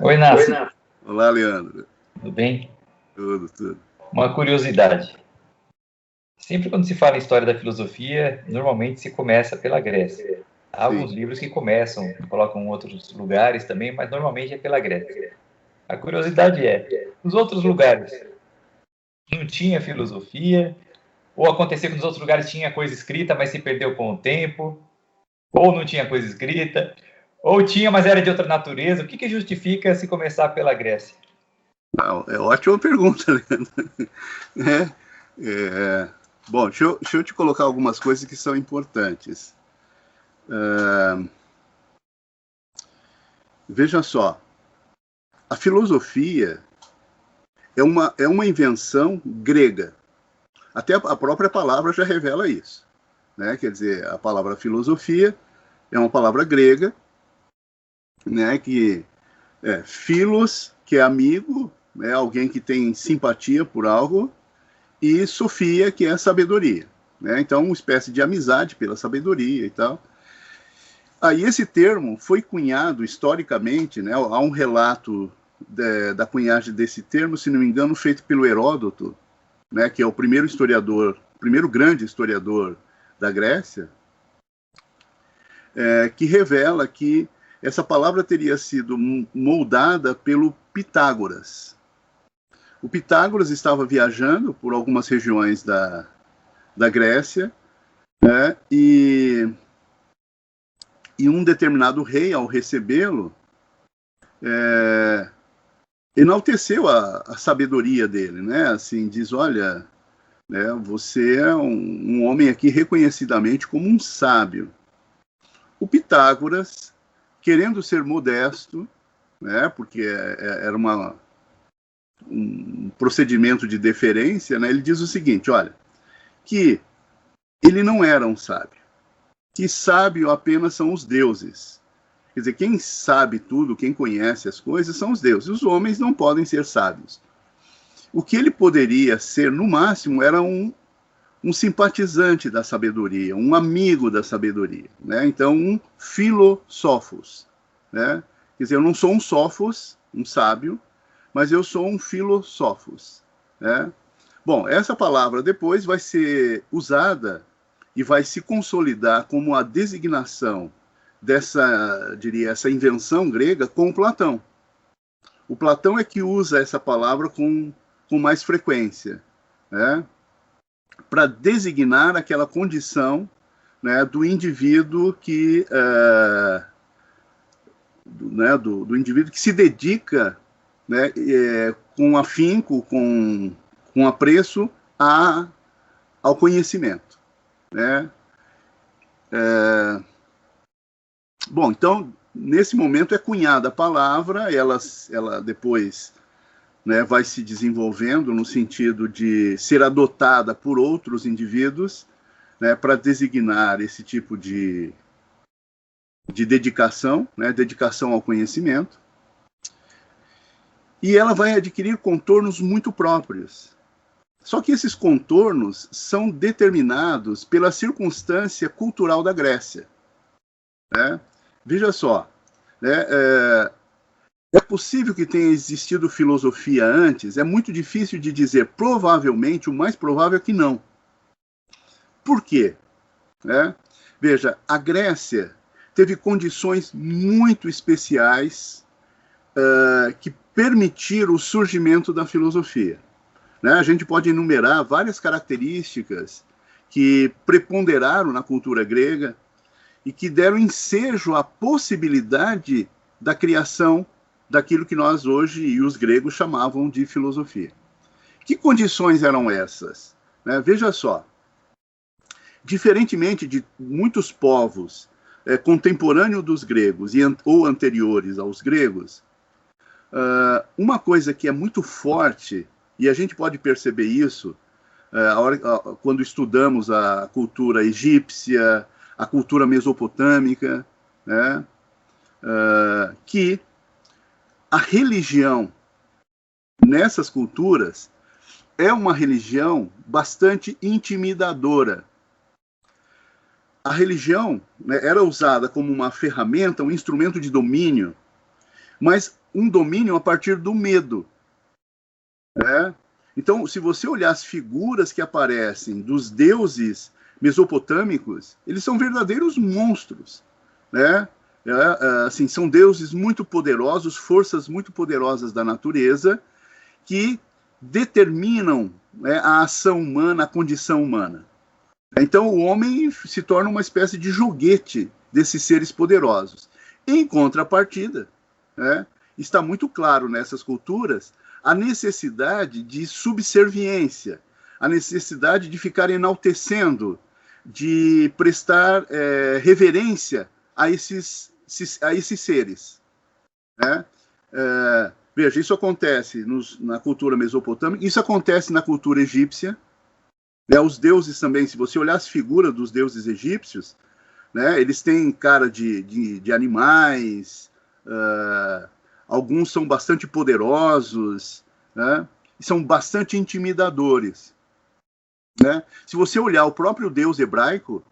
Oi, Nácio. Olá, Leandro. Tudo bem? Tudo. Uma curiosidade. Sempre quando se fala em história da filosofia, normalmente se começa pela Grécia. Há alguns Sim. livros que começam, colocam outros lugares também, mas normalmente é pela Grécia. A curiosidade é, nos outros lugares não tinha filosofia, ou acontecia que nos outros lugares tinha coisa escrita, mas se perdeu com o tempo, ou não tinha coisa escrita, ou tinha, mas era de outra natureza. O que justifica se começar pela Grécia? Não, é ótima pergunta, Leandro. Bom, deixa eu te colocar algumas coisas que são importantes. Veja só, a filosofia é uma invenção grega. Até a própria palavra já revela isso. Né? Quer dizer, a palavra filosofia é uma palavra grega, né? Que é philos, que é amigo, né? Alguém que tem simpatia por algo, e sofia, que é sabedoria. Né? Então, uma espécie de amizade pela sabedoria e tal. Aí esse termo foi cunhado historicamente, né? Há um relato da cunhagem desse termo, se não me engano, feito pelo Heródoto, né? Que é o primeiro historiador, o primeiro grande historiador da Grécia, que revela que essa palavra teria sido moldada pelo Pitágoras. O Pitágoras estava viajando por algumas regiões da Grécia, né? E um determinado rei, ao recebê-lo, enalteceu a sabedoria dele, né? Assim, diz, olha, né, você é um homem aqui reconhecidamente como um sábio. O Pitágoras, querendo ser modesto, né, porque era um procedimento de deferência, né, ele diz o seguinte, olha, que ele não era um sábio, que sábio apenas são os deuses. Quer dizer, quem sabe tudo, quem conhece as coisas, são os deuses. Os homens não podem ser sábios. O que ele poderia ser, no máximo, era um simpatizante da sabedoria, um amigo da sabedoria. Né? Então, um filosófos. Né? Quer dizer, eu não sou um sófos, um sábio, mas eu sou um filosófos. Né? Bom, essa palavra depois vai ser usada e vai se consolidar como a designação dessa, diria, essa invenção grega com Platão. O Platão é que usa essa palavra com mais frequência, né? Para designar aquela condição, né, do indivíduo que do indivíduo que se dedica, né, com afinco, com apreço ao conhecimento, né? Bom, então nesse momento é cunhada a palavra, ela depois, né, vai se desenvolvendo no sentido de ser adotada por outros indivíduos, né, para designar esse tipo de dedicação, né, dedicação ao conhecimento, e ela vai adquirir contornos muito próprios. Só que esses contornos são determinados pela circunstância cultural da Grécia. Né? Veja só, né, é possível que tenha existido filosofia antes? É muito difícil de dizer. Provavelmente, o mais provável é que não. Por quê? Né? Veja, a Grécia teve condições muito especiais que permitiram o surgimento da filosofia. Né? A gente pode enumerar várias características que preponderaram na cultura grega e que deram ensejo à possibilidade da criação daquilo que nós hoje e os gregos chamavam de filosofia. Que condições eram essas? Né? Veja só, diferentemente de muitos povos contemporâneos dos gregos ou anteriores aos gregos, uma coisa que é muito forte, e a gente pode perceber isso quando estudamos a cultura egípcia, a cultura mesopotâmica, né? Que a religião nessas culturas é uma religião bastante intimidadora. A religião, né, era usada como uma ferramenta, um instrumento de domínio, mas um domínio a partir do medo. Né? Então, se você olhar as figuras que aparecem dos deuses mesopotâmicos, eles são verdadeiros monstros. Né? Assim, são deuses muito poderosos, forças muito poderosas da natureza, que determinam, né, a ação humana, a condição humana. Então, o homem se torna uma espécie de joguete desses seres poderosos. Em contrapartida, né, está muito claro nessas culturas a necessidade de subserviência, a necessidade de ficar enaltecendo, de prestar reverência a esses seres. Né? Veja, isso acontece na cultura mesopotâmica, isso acontece na cultura egípcia. Né? Os deuses também, se você olhar as figuras dos deuses egípcios, né, eles têm cara de animais, alguns são bastante poderosos, né, e são bastante intimidadores. Né? Se você olhar o próprio Deus hebraico,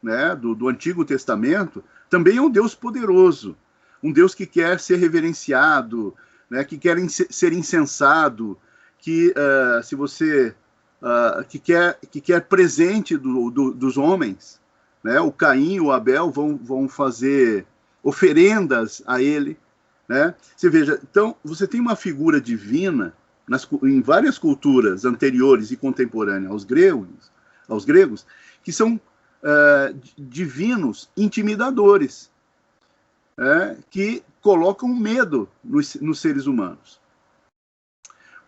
né, do Antigo Testamento, também é um Deus poderoso, um Deus que quer ser reverenciado, né, que quer ser incensado, que se você que quer presente dos homens, né? O Caim e o Abel vão fazer oferendas a ele, né? Você veja, então você tem uma figura divina em várias culturas anteriores e contemporâneas aos gregos, que são divinos intimidadores, que colocam medo nos seres humanos.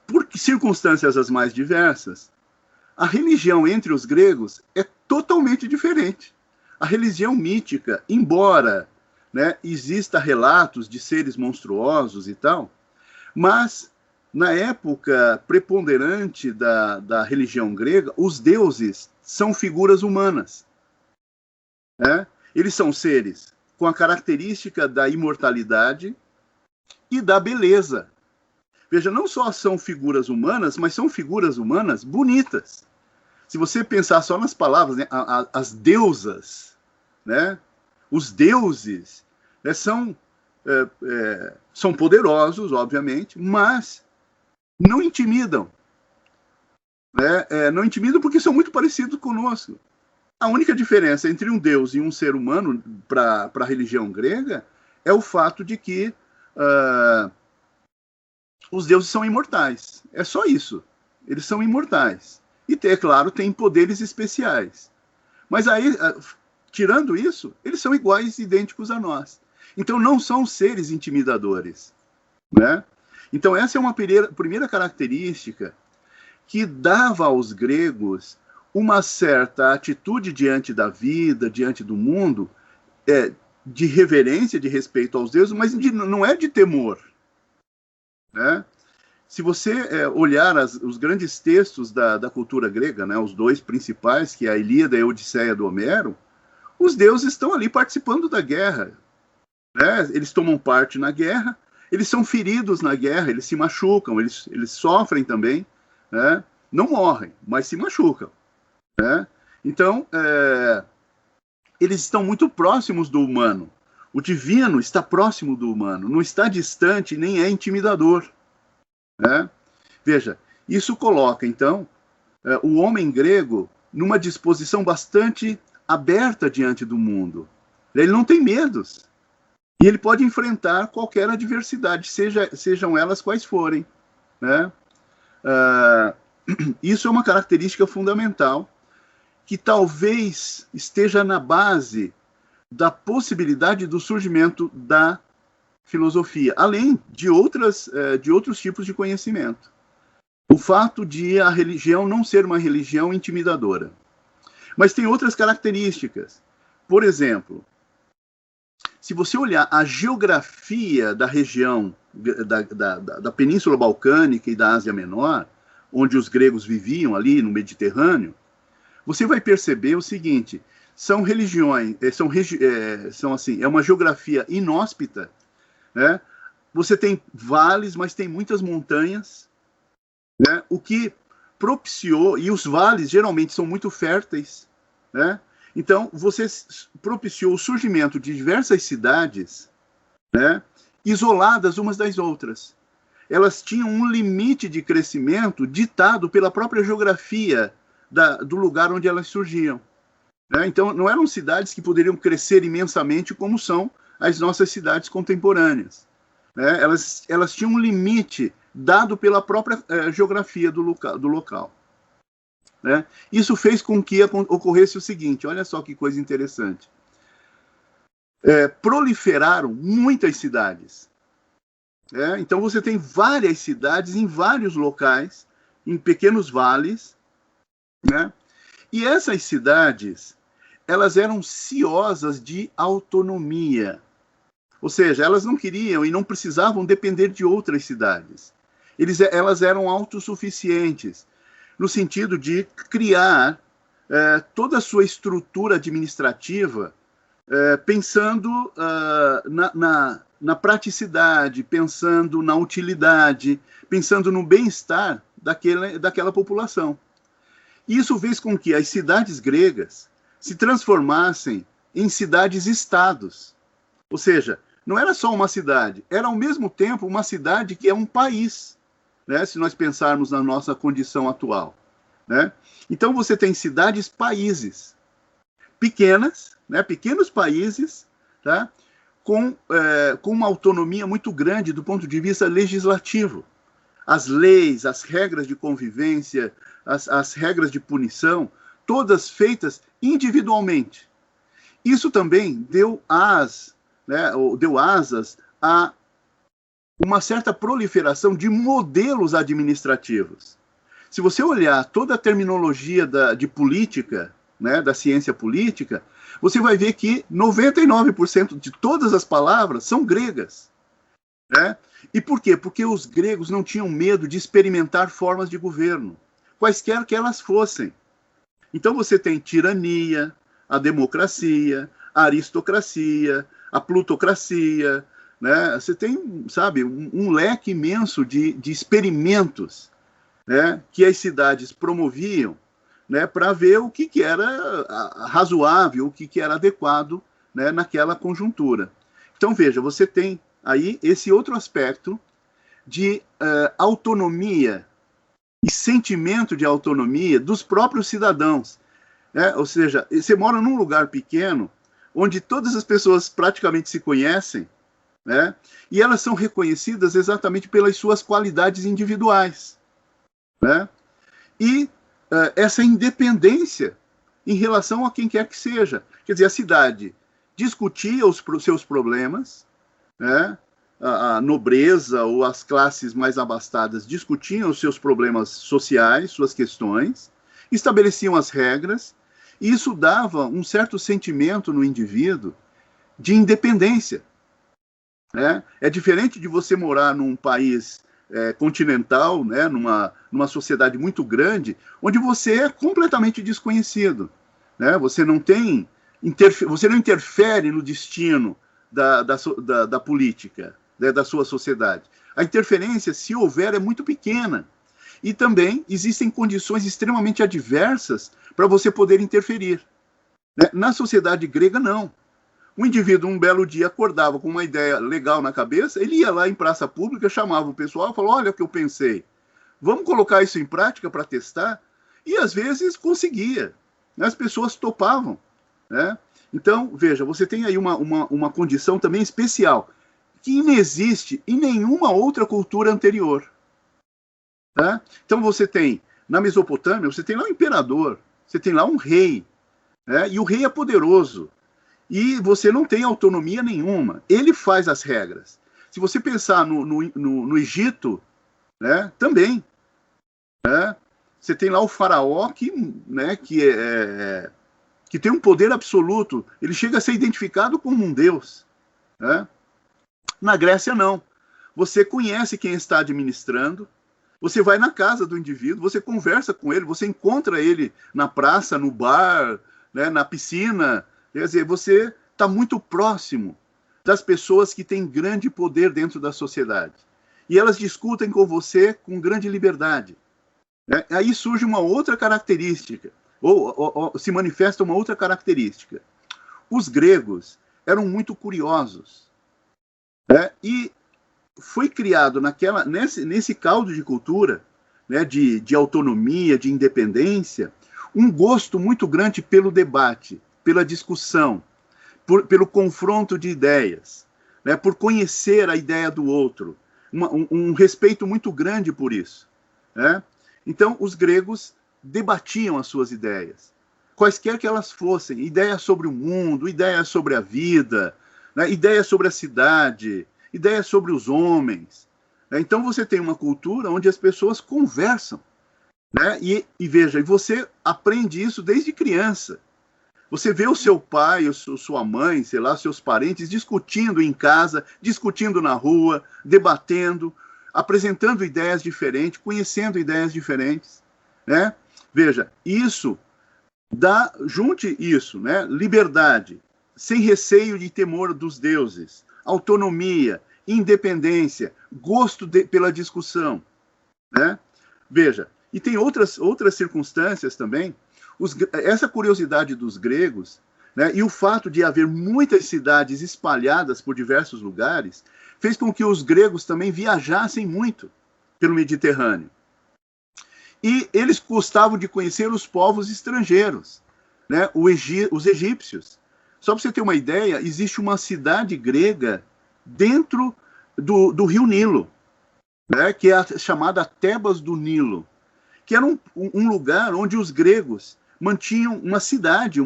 Por circunstâncias as mais diversas, a religião entre os gregos é totalmente diferente. A religião mítica, embora, né, exista relatos de seres monstruosos e tal, mas na época preponderante da religião grega, os deuses são figuras humanas. Né? Eles são seres com a característica da imortalidade e da beleza. Veja, não só são figuras humanas, mas são figuras humanas bonitas. Se você pensar só nas palavras, né, as deusas, né, os deuses, né, são poderosos, obviamente, mas não intimidam. Né? Não intimidam porque são muito parecidos conosco. A única diferença entre um deus e um ser humano para a religião grega é o fato de que os deuses são imortais. É só isso. Eles são imortais. E, é claro, têm poderes especiais. Mas aí, tirando isso, eles são iguais, idênticos a nós. Então, não são seres intimidadores. Né? Então, essa é uma primeira característica que dava aos gregos uma certa atitude diante da vida, diante do mundo, de reverência, de respeito aos deuses, mas não é de temor. Né? Se você olhar os grandes textos da cultura grega, né, os dois principais, que é a Ilíada e a Odisseia do Homero, os deuses estão ali participando da guerra. Né? Eles tomam parte na guerra, eles são feridos na guerra, eles se machucam, eles sofrem também, né? Não morrem, mas se machucam. Né? Então, eles estão muito próximos do humano. O divino está próximo do humano, não está distante, nem é intimidador. Né? Veja, isso coloca, então, o homem grego numa disposição bastante aberta diante do mundo. Ele não tem medos. E ele pode enfrentar qualquer adversidade, sejam elas quais forem. Né? Isso é uma característica fundamental que talvez esteja na base da possibilidade do surgimento da filosofia, além de outros tipos de conhecimento. O fato de a religião não ser uma religião intimidadora. Mas tem outras características. Por exemplo, se você olhar a geografia da região da Península Balcânica e da Ásia Menor, onde os gregos viviam ali no Mediterrâneo, você vai perceber o seguinte: são regiões, é uma geografia inóspita, né? Você tem vales, mas tem muitas montanhas, né? O que propiciou, e os vales geralmente são muito férteis, né? Então, você propiciou o surgimento de diversas cidades, né? isoladas umas das outras. Elas tinham um limite de crescimento ditado pela própria geografia do lugar onde elas surgiam. Né? Então, não eram cidades que poderiam crescer imensamente como são as nossas cidades contemporâneas. Né? Elas tinham um limite dado pela própria geografia do local. Né? Isso fez com que ocorresse o seguinte, olha só que coisa interessante. Proliferaram muitas cidades. Então você tem várias cidades em vários locais, em pequenos vales, né? E essas cidades, elas eram ciosas de autonomia. Ou seja, elas não queriam e não precisavam depender de outras cidades. Elas eram autossuficientes, no sentido de criar toda a sua estrutura administrativa pensando na praticidade, pensando na utilidade, pensando no bem-estar daquela população. Isso fez com que as cidades gregas se transformassem em cidades-estados. Ou seja, não era só uma cidade, era ao mesmo tempo uma cidade que é um país, né, se nós pensarmos na nossa condição atual. Né? Então você tem cidades-países pequenas, né, pequenos países, tá, com uma autonomia muito grande do ponto de vista legislativo. As leis, as regras de convivência, as regras de punição, todas feitas individualmente. Isso também deu asas a uma certa proliferação de modelos administrativos. Se você olhar toda a terminologia de política, né, da ciência política, você vai ver que 99% de todas as palavras são gregas. Né? E por quê? Porque os gregos não tinham medo de experimentar formas de governo, quaisquer que elas fossem. Então você tem tirania, a democracia, a aristocracia, a plutocracia, né? Você tem, sabe, um leque imenso de experimentos, né, que as cidades promoviam, né, para ver o que era razoável, o que era adequado, né, naquela conjuntura. Então, veja, você tem aí esse outro aspecto de autonomia e sentimento de autonomia dos próprios cidadãos. Né? Ou seja, você mora num lugar pequeno, onde todas as pessoas praticamente se conhecem, né? E elas são reconhecidas exatamente pelas suas qualidades individuais. Né? E essa independência em relação a quem quer que seja. Quer dizer, a cidade discutia os seus problemas, né? A nobreza ou as classes mais abastadas discutiam os seus problemas sociais, suas questões, estabeleciam as regras, e isso dava um certo sentimento no indivíduo de independência. Né? É diferente de você morar num país continental, né, numa sociedade muito grande, onde você é completamente desconhecido. Né? Você não interfere no destino da política, né, da sua sociedade. A interferência, se houver, é muito pequena. E também existem condições extremamente adversas para você poder interferir. Né? Na sociedade grega, não. O indivíduo, um belo dia, acordava com uma ideia legal na cabeça, ele ia lá em praça pública, chamava o pessoal e falou, olha o que eu pensei, vamos colocar isso em prática para testar? E, às vezes, conseguia. As pessoas topavam. Né? Então, veja, você tem aí uma condição também especial, que não existe em nenhuma outra cultura anterior. Tá? Então, você tem, na Mesopotâmia, você tem lá um imperador, você tem lá um rei, né? E o rei é poderoso. E você não tem autonomia nenhuma. Ele faz as regras. Se você pensar no Egito, né, também. Né, você tem lá o faraó né, que tem um poder absoluto. Ele chega a ser identificado como um deus. Né? Na Grécia, não. Você conhece quem está administrando, você vai na casa do indivíduo, você conversa com ele, você encontra ele na praça, no bar, né, na piscina. Quer dizer, você está muito próximo das pessoas que têm grande poder dentro da sociedade. E elas discutem com você com grande liberdade. Né? Aí surge uma outra característica, ou se manifesta uma outra característica. Os gregos eram muito curiosos. Né? E foi criado nesse caldo de cultura, né, de autonomia, de independência, um gosto muito grande pelo debate, pela discussão, pelo confronto de ideias, né, por conhecer a ideia do outro, um respeito muito grande por isso, né? Então, os gregos debatiam as suas ideias, quaisquer que elas fossem, ideias sobre o mundo, ideias sobre a vida, né, ideias sobre a cidade, ideias sobre os homens. Né? Então, você tem uma cultura onde as pessoas conversam, né? E veja, você aprende isso desde criança. Você vê o seu pai, sua mãe, sei lá, seus parentes discutindo em casa, discutindo na rua, debatendo, apresentando ideias diferentes, conhecendo ideias diferentes, né? Veja, junte isso, né? Liberdade, sem receio de temor dos deuses, autonomia, independência, gosto pela discussão, né? Veja, e tem outras circunstâncias também. Essa curiosidade dos gregos, né, e o fato de haver muitas cidades espalhadas por diversos lugares, fez com que os gregos também viajassem muito pelo Mediterrâneo. E eles gostavam de conhecer os povos estrangeiros, né, os egípcios. Só para você ter uma ideia, existe uma cidade grega dentro do rio Nilo, né, que é a chamada Tebas do Nilo, que era um lugar onde os gregos mantinham uma cidade,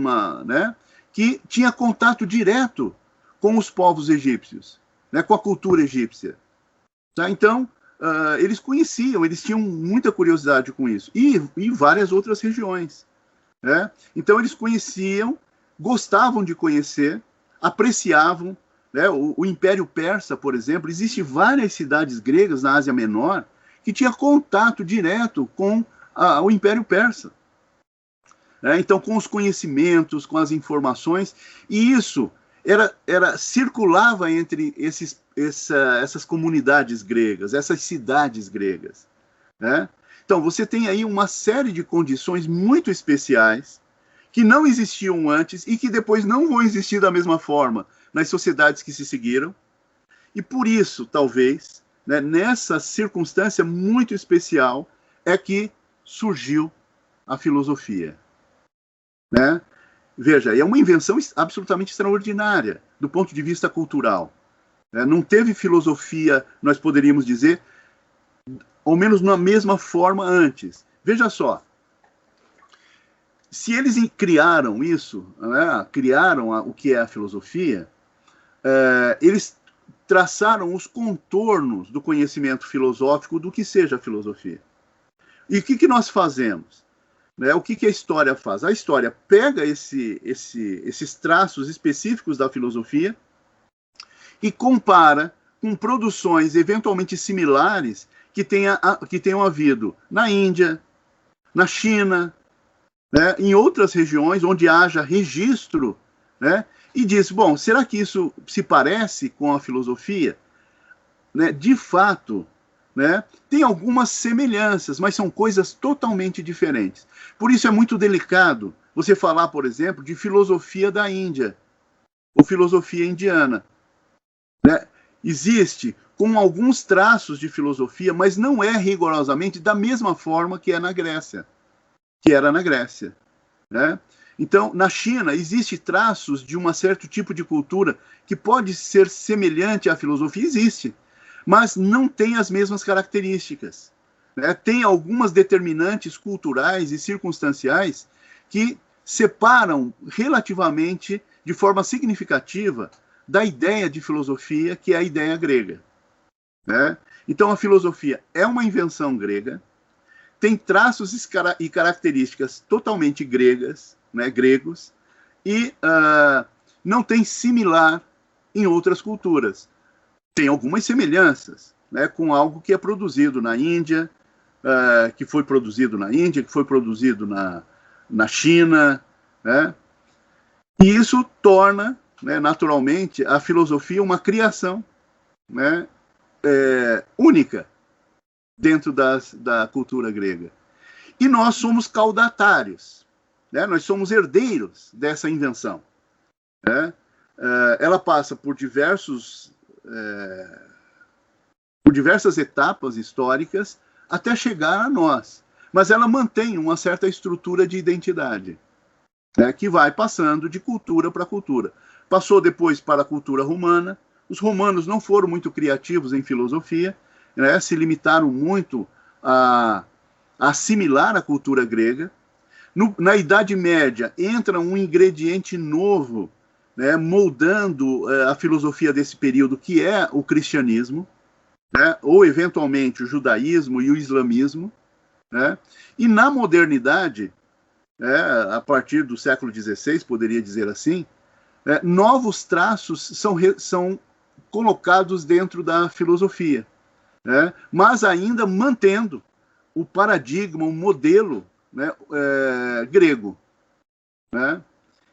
né, que tinha contato direto com os povos egípcios, né, com a cultura egípcia. Tá? Então, eles conheciam, eles tinham muita curiosidade com isso. E várias outras regiões. Né? Então, eles conheciam, gostavam de conhecer, apreciavam. Né? O Império Persa, por exemplo, existem várias cidades gregas na Ásia Menor que tinham contato direto com o Império Persa. Então, com os conhecimentos, com as informações, e isso circulava entre essas comunidades gregas, essas cidades gregas. Né? Então, você tem aí uma série de condições muito especiais que não existiam antes e que depois não vão existir da mesma forma nas sociedades que se seguiram. E por isso, talvez, né, nessa circunstância muito especial, é que surgiu a filosofia. Né? Veja, é uma invenção absolutamente extraordinária do ponto de vista cultural. Não teve filosofia, nós poderíamos dizer, ao menos na mesma forma antes. Veja só, se eles criaram isso, né, criaram o que é a filosofia, eles traçaram os contornos do conhecimento filosófico do que seja a filosofia. E o que nós fazemos? O que a história faz? A história pega esses traços específicos da filosofia e compara com produções eventualmente similares que tenham havido na Índia, na China, né, em outras regiões onde haja registro, né, e diz, bom, será que isso se parece com a filosofia? Né, de fato, né, tem algumas semelhanças, mas são coisas totalmente diferentes. Por isso é muito delicado você falar, por exemplo, de filosofia da Índia, ou filosofia indiana. Né? Existe com alguns traços de filosofia, mas não é rigorosamente da mesma forma que era na Grécia. Né? Então, na China, existe traços de um certo tipo de cultura que pode ser semelhante à filosofia, existe, mas não tem as mesmas características. Né? Tem algumas determinantes culturais e circunstanciais que separam relativamente, de forma significativa, da ideia de filosofia, que é a ideia grega. Né? Então, a filosofia é uma invenção grega, tem traços e características totalmente gregas, né, gregos, e não tem similar em outras culturas. Tem algumas semelhanças, né, com algo que é produzido na Índia, que foi produzido na Índia, que foi produzido na China, né? E isso torna, né, naturalmente, a filosofia uma criação, né, única dentro da cultura grega. E nós somos caudatários, né? Nós somos herdeiros dessa invenção. Né? Ela passa por diversos diversas etapas históricas até chegar a nós. Mas ela mantém uma certa estrutura de identidade, né, que vai passando de cultura para cultura. Passou depois para a cultura romana. Os romanos não foram muito criativos em filosofia, né, se limitaram muito a assimilar a cultura grega. Na Idade Média, entra um ingrediente novo, né, moldando a filosofia desse período, que é o cristianismo, né, ou eventualmente o judaísmo e o islamismo, né? E na modernidade, a partir do século XVI, poderia dizer assim, novos traços são colocados dentro da filosofia, né? Mas ainda mantendo o paradigma, o modelo, né, grego, né?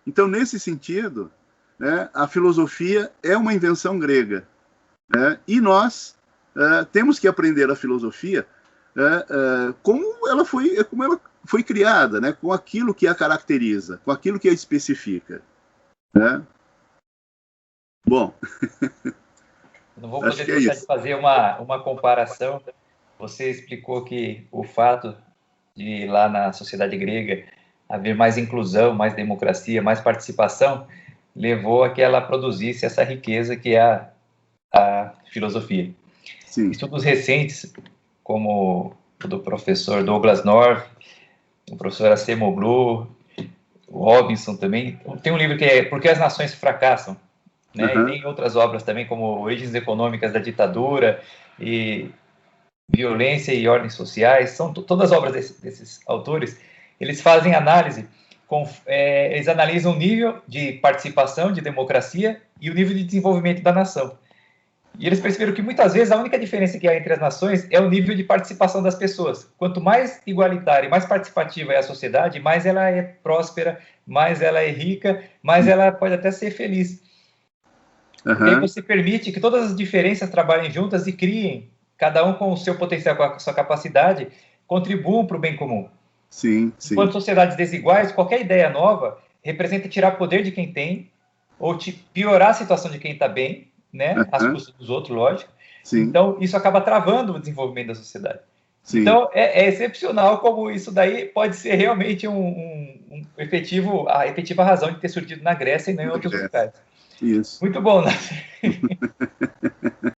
Então, nesse sentido, né, a filosofia é uma invenção grega, né? E nós temos que aprender a filosofia como ela foi criada, né, com aquilo que a caracteriza, com aquilo que a especifica, né? Bom, não vou poder deixar de fazer uma comparação. Você explicou que o fato de lá na sociedade grega haver mais inclusão, mais democracia, mais participação, levou a que ela produzisse essa riqueza que é a filosofia. Sim. Estudos recentes, como o do professor Douglas North, o professor Acemoglu, o Robinson também, tem um livro que é Por que as Nações Fracassam, né? E tem outras obras também, como Origens Econômicas da Ditadura e Violência e Ordens Sociais. São todas obras desses autores. Eles fazem análise, eles analisam o nível de participação, de democracia e o nível de desenvolvimento da nação. E eles perceberam que muitas vezes a única diferença que há entre as nações é o nível de participação das pessoas. Quanto mais igualitária e mais participativa é a sociedade, mais ela é próspera, mais ela é rica, mais ela pode até ser feliz. Porque aí você permite que todas as diferenças trabalhem juntas e criem, cada um com o seu potencial, com a sua capacidade, contribuam para o bem comum. Sim, sim. Enquanto sociedades desiguais, qualquer ideia nova representa tirar poder de quem tem ou piorar a situação de quem está bem, né? Às custas dos outros, lógico. Sim. Então, isso acaba travando o desenvolvimento da sociedade. Sim. Então, é excepcional como isso daí pode ser realmente a efetiva razão de ter surgido na Grécia e não em outros lugares. Isso. Muito bom, né?